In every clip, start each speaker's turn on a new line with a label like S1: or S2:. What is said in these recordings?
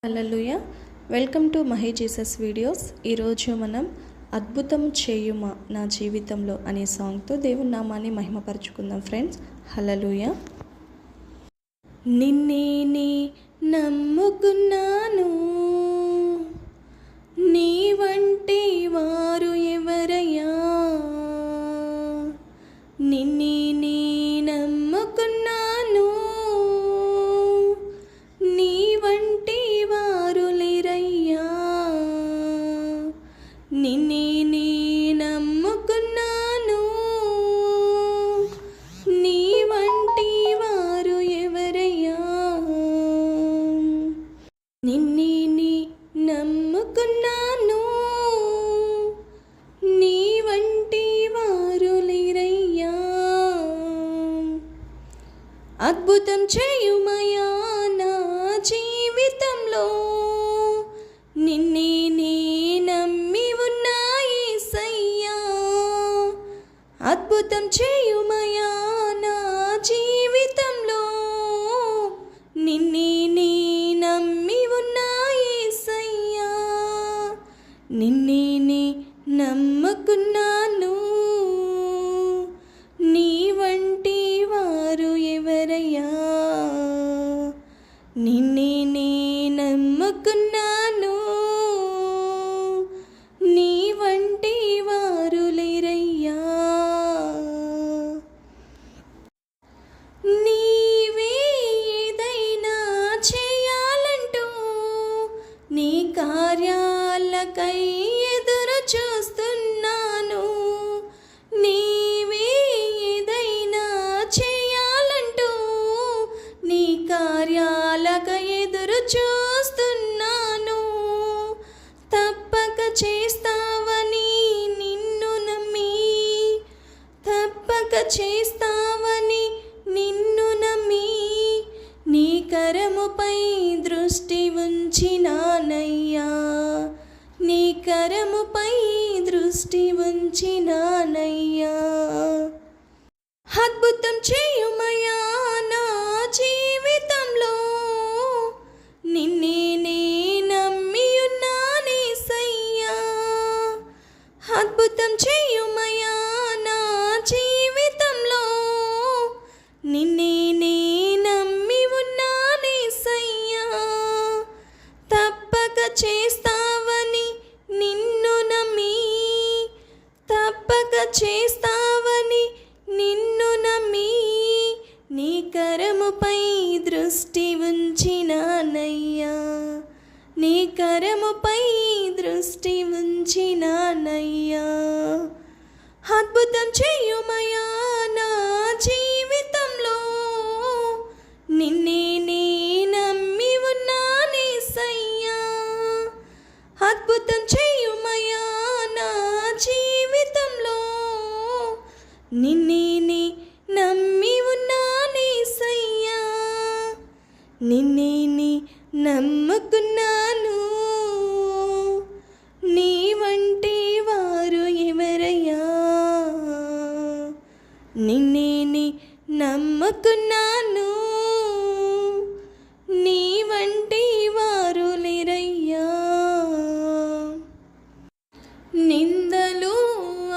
S1: Hallelujah. Welcome to Mahi Jesus videos. ఈరోజు మనం అద్భుతం చేయుమా నా జీవితంలో అనే సాంగ్తో దేవుని నామాన్ని మహిమపరుచుకుందాం ఫ్రెండ్స్. హల్లెలూయా. నిన్నే నమ్ముకున్నాను, నీ వంటి వారు ఎవరయ్యా. నిన్నే నమ్ముకున్నాను, నీ వంటి వారు లేరయ్యా. నిన్నే నమ్ముకున్నాను, నీ వంటి వారు ఎవరయ్యా. నిన్నే నమ్ముకున్నాను, నీ వంటి వారు లేరయ్యా. అద్భుతం చేయుమయ్యా నా జీవితంలో, నిన్నే నమ్మి ఉన్నా యేసయ్యా. అద్భుతం చేయుమయ్యా నా జీవితంలో, నిన్నే నమ్మి ఉన్నా యేసయ్యా. నిన్నే నమ్ముకున్నాను, నీ వంటి వారు ఎవరయ్యా. నిన్నే నమ్ముకున్నాను, నీ వంటి వారు లేరయ్యా. నీవే ఏదైనా చేయాలంటూ నీ కార్యాలకై ఎదురు చూస్తున్నాను. నీవే ఏదైనా చేయాలంటూ నీ కార్యాలకై ఎదురు చూస్తున్నాను. తప్పక చేస్తావని నిన్ను నమ్మి, తప్పక చేస్తావని నిన్ను నమ్మి, నీ కరముపై దృష్టి ఉంచినానయ్యా. నీ కరముపై దృష్టి ఉంచినానయ్యా. అద్భుతం చేయుమయ్యా నా జీవితంలో, నిన్నే నమ్మి ఉన్నానేసయ్యా. అద్భుతం చేయుమయ్యా నా జీవితంలో, నిన్నే నమ్మి ఉన్నానేసయ్యా. తప్పక చేస్తావని నిన్ను నమ్మి, తప్పక చేస్తావని నిన్ను నమ్మి, నీ కరముపై దృష్టి ఉంచినానయ్యా. నీ కరముపై దృష్టి ఉంచినానయ్యా. అద్భుతం చేయుమయ్యా నా జీవితంలో, నిన్నే నమ్మి ఉన్నానేసయ్యా. అద్భుతం చేయుమయ్యా నా జీవితంలో, నిన్నే నమ్మి ఉన్నానేసయ్యా. నిన్నే నమ్ముకున్నాను, నీ వంటి వారు ఎవరయ్యా. నిన్నే నమ్ముకున్నాను, నీ వంటి వారు లేరయ్యా. నిందలు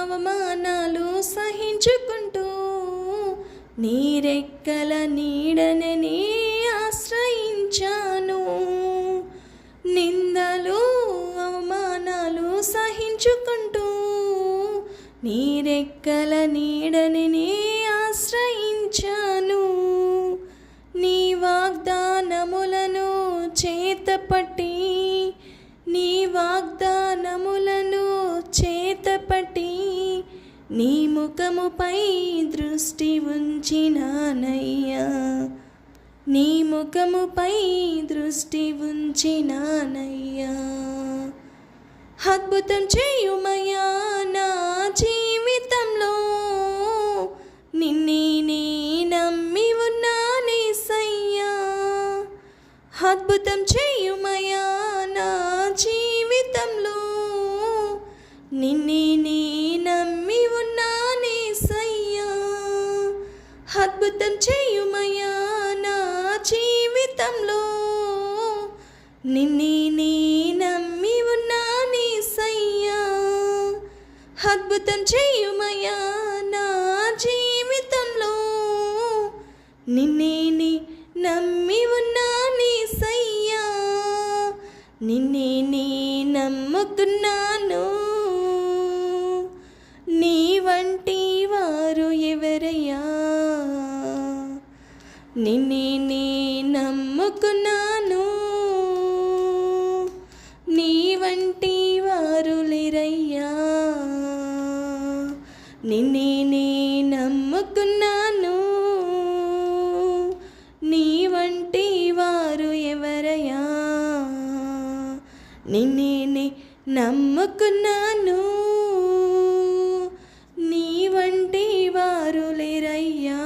S1: అవమానాలు సహించుకుంటూ నీ రెక్కల నీడనే ఆశ్రయించాను. నిందలు అవమానాలు సహించుకుంటూ నీ రెక్కల నీడనే ఆశ్రయించాను. నీ వాగ్దానములను చేతపట్టి, నీ వాగ్దానములను చేతపట్టి, నీ ముఖముపై దృష్టి ఉంచినానయ్యా. నీ ముఖముపై దృష్టి ఉంచినానయ్యా. అద్భుతం చేయుమయ్యా నా జీవితంలో, నిన్నే నమ్మి ఉన్నానేసయ్యా. అద్భుతం చేయుమయ్యా నా జీవితంలో, నిన్నే నమ్మి ఉన్నానేసయ్యా. అద్భుతం చేయుమయ్యా నా జీవితంలో, నిన్నే నీ నమ్మి ఉన్నానేసయ్యా, అద్భుతం చేయుమయ్యా నా జీవితంలో. నిన్నే నీ నమ్మి ఉన్నానేసయ్యా, నిన్నే నీ నమ్ముకున్నాను. నీ వంటి వారు ఎవరయ్యా, నిన్నే నీ నమ్ముకున్నాను. నీ వంటి వారు లేరయ్యా, నిన్నే నీ నమ్ముకున్నాను. నీ వంటి వారు ఎవరయ్యా, నిన్నే నీ నమ్ముకున్నాను. నీ వంటి వారు లేరయ్యా.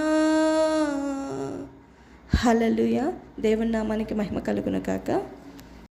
S1: హల్లెలూయా. దేవుని నామానికి మహిమ కలుగును గాక.